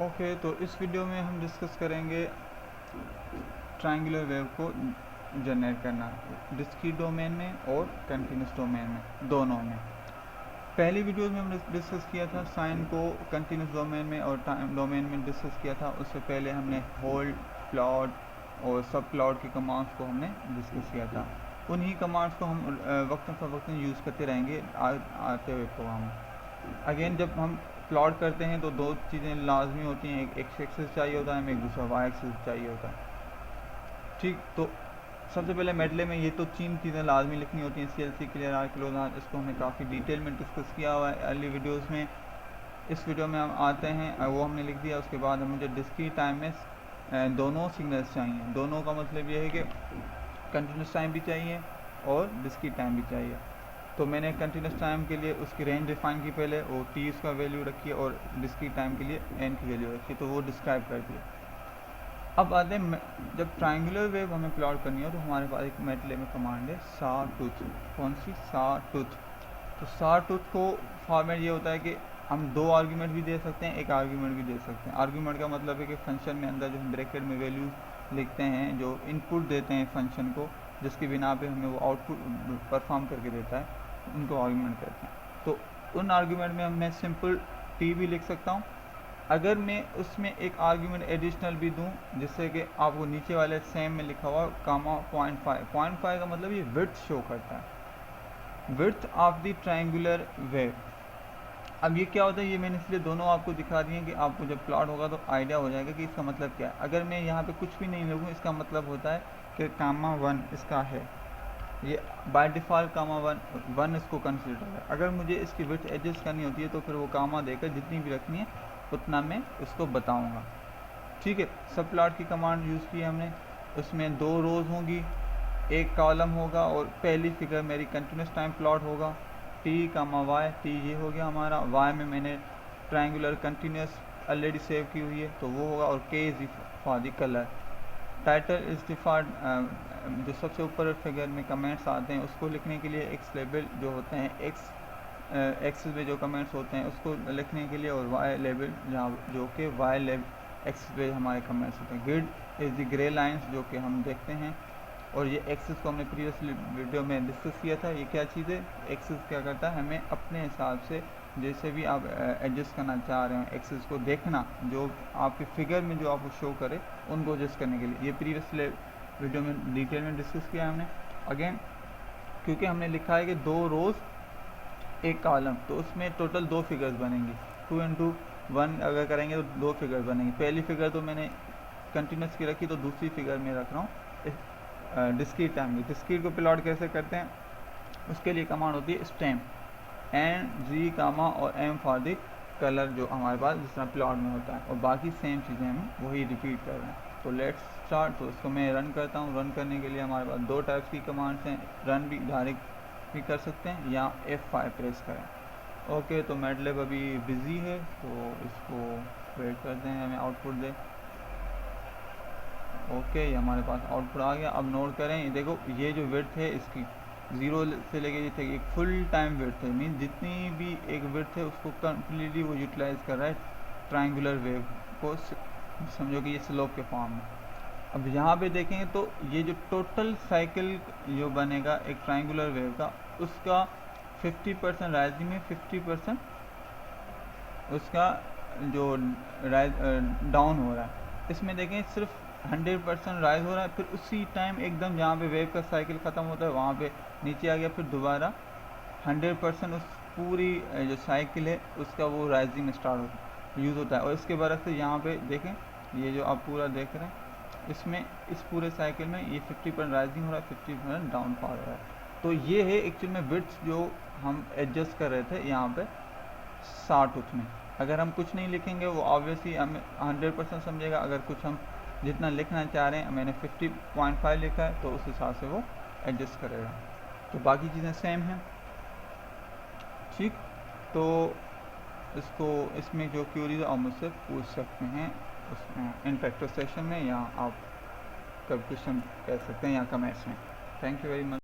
Okay, तो इस video में हम डिस्कस करेंगे ट्रायंगुलर वेव को जनरेट करना डिस्क्रीट डोमेन में और कंटिन्यूस डोमेन में, दोनों में। पहली वीडियो में हमने डिस्कस किया था साइन को कंटिन्यूस डोमेन में और टाइम डोमेन में डिस्कस किया था। उससे पहले हमने होल्ड, प्लॉट और सब प्लॉट की कमांड्स को हमने डिस्कस किया था। उन्हीं कमांड्स को हम वक्तन फ़वक्तन यूज़ करते रहेंगे आते हुए प्रोग्राम में। अगेन जब हम प्लॉट करते हैं तो दो चीज़ें लाजमी होती हैं, एक एक्स एक्सिस चाहिए होता है, हमें एक दूसरा वाई एक्सिस चाहिए होता है। ठीक, तो सबसे पहले मेडले में ये तो 3 चीज़ें लाजमी लिखनी होती हैं, CLC, clear, or, close or. इसको हमने काफ़ी डिटेल में डिस्कस किया हुआ है अर्ली वीडियोस में। इस वीडियो में हम आते हैं, वो हमने लिख दिया। उसके बाद मुझे डिस्क्रीट टाइम में दोनों सिग्नल्स चाहिए। दोनों का मतलब ये है कि कंटिन्यूस टाइम भी चाहिए और डिस्क्रीट टाइम भी चाहिए। तो मैंने कंटिन्यूस टाइम के लिए उसकी रेंज डिफाइन की पहले, और टी उसका वैल्यू रखी और डिस्क्रीट टाइम के लिए एन की वैल्यू रखी, तो वो डिस्क्राइब कर दिया। अब आते हैं, जब ट्रायंगुलर वेव हमें प्लॉट करनी हो तो हमारे पास एक मेटले में कमांड है sawtooth। कौन सी? sawtooth। तो sawtooth को फॉर्मेट ये होता है कि हम 2 आर्ग्यूमेंट भी दे सकते हैं, एक आर्ग्यूमेंट भी दे सकते हैं। आर्ग्यूमेंट का मतलब है कि फंक्शन में अंदर जो हम ब्रैकेट में वैल्यू लिखते हैं, जो इनपुट देते हैं फंक्शन को, जिसकी बिना पे हमें वो आउटपुट परफॉर्म करके देता है, उनको आर्ग्यूमेंट कहते हैं। तो उन आर्ग्यूमेंट में मैं सिंपल टी भी लिख सकता हूँ। अगर मैं उसमें एक आर्ग्यूमेंट एडिशनल भी दूं, जिससे कि आपको नीचे वाले सेम में लिखा हुआ कामा 0.5 का मतलब ये विड्थ शो करता है, width of the triangular wave. अब ये क्या होता है, ये मैंने इसलिए दोनों आपको दिखा दिए कि आपको जब प्लॉट होगा तो आइडिया हो जाएगा कि इसका मतलब क्या है। अगर मैं यहाँ पे कुछ भी नहीं लिखूँ, इसका मतलब होता है कि कामा 1 इसका है, ये बाय डिफ़ॉल्ट कामा 1 इसको कंसिडर है। अगर मुझे इसकी विड्थ एडजस्ट करनी होती है तो फिर वो कामा देकर जितनी भी रखनी है उतना मैं उसको बताऊंगा। ठीक है, सब प्लॉट की कमांड यूज़ की हमने। उसमें 2 रोज़ होंगी, एक कॉलम होगा, और पहली फिगर मेरी कंटिन्यूस टाइम प्लॉट होगा, टी कामा वाई। टी ये हो गया हमारा, वाई में मैंने ट्रायंगुलर कंटिन्यूस ऑलरेडी सेव की हुई है तो वो होगा, और के is for the colour. Title is default, जो सबसे ऊपर फिगर में कमेंट्स आते हैं उसको लिखने के लिए एक्स लेबल जो होते हैं, एक्सिस पे जो कमेंट्स होते हैं उसको लिखने के लिए, और वाई लेबल जहाँ जो कि वाई लेबल एक्सिस पे हमारे कमेंट्स होते हैं। Grid is the grey lines जो कि हम देखते हैं, और ये एक्सिस को हमने प्रीवियस वीडियो में डिस्कस किया था। ये क्या चीज़ है, एक्सिस क्या करता है, हमें अपने हिसाब से जैसे भी आप एडजस्ट करना चाह रहे हैं एक्सिस को, देखना जो आपके फिगर में जो आपको शो करे उनको एडजस्ट करने के लिए। ये प्रीवियस वीडियो में डिटेल में डिस्कस किया हमने। अगेन क्योंकि हमने लिखा है कि 2 रोज़ एक कॉलम, तो उसमें टोटल 2 फिगर्स बनेंगी। 2 इंटू 1 अगर करेंगे तो 2 फिगर्स बनेंगी। पहली फिगर तो मैंने कंटिन्यूस की रखी, तो दूसरी फिगर में रख रहा हूँ डिस्क्रीट टाइम की। डिस्क्रीट को प्लॉट कैसे करते हैं, उसके लिए कमांड होती है स्टेम, एन जी कामा और एम फॉर द कलर, जो हमारे पास जिस तरह प्लॉट में होता है, और बाकी सेम चीज़ें हम वही रिपीट कर रहे हैं। तो लेट्स स्टार्ट। तो इसको मैं रन करता हूँ। रन करने के लिए हमारे पास 2 टाइप्स की कमांड्स हैं, रन भी डायरेक्ट भी कर सकते हैं या F5 प्रेस करें। ओके, तो मैटलैब अभी बिज़ी है तो इसको वेट करते हैं, हमें आउटपुट दे। ओके, ये हमारे पास आउटपुट आ गया। अब नोट करें, ये देखो ये जो विड्थ है इसकी 0 से लेके ये तक एक फुल टाइम विड्थ है, मीन जितनी भी एक विड्थ है उसको कम्प्लीटली वो यूटिलाइज कर रहा है ट्रायंगुलर वेव को, समझो कि ये स्लोप के फॉर्म में। अब यहाँ पे देखेंगे तो ये जो टोटल साइकिल जो बनेगा एक ट्रायंगुलर वेव का, उसका 50% राइजिंग में, 50% उसका जो डाउन हो रहा है। इसमें देखें सिर्फ 100% राइज हो रहा है, फिर उसी टाइम एकदम जहाँ पे वेव का साइकिल ख़त्म होता है वहाँ पे नीचे आ गया, फिर दोबारा 100% उस पूरी जो साइकिल है उसका वो राइजिंग स्टार्ट यूज़ होता है। और इसके बरक्स से यहाँ पे देखें, ये जो आप पूरा देख रहे हैं इसमें इस पूरे साइकिल में ये 50% राइजिंग हो रहा है, 50% डाउनफॉल हो रहा है। तो ये है एक्चुअल में विड्थ जो हम एडजस्ट कर रहे थे यहाँ पे sawtooth में। अगर हम कुछ नहीं लिखेंगे वो ऑब्वियसली हमें 100% समझेगा। अगर कुछ हम जितना लिखना चाह रहे हैं, मैंने 50.5 लिखा है तो उस हिसाब से वो एडजस्ट करेगा। तो बाकी चीज़ें सेम हैं। ठीक, तो इसको इसमें जो क्यूरीज आप मुझसे पूछ सकते हैं उसमें इंटरेक्टिव सेशन में, या आप कब क्वेश्चन कह सकते हैं या कमेंट्स में। Thank you very much.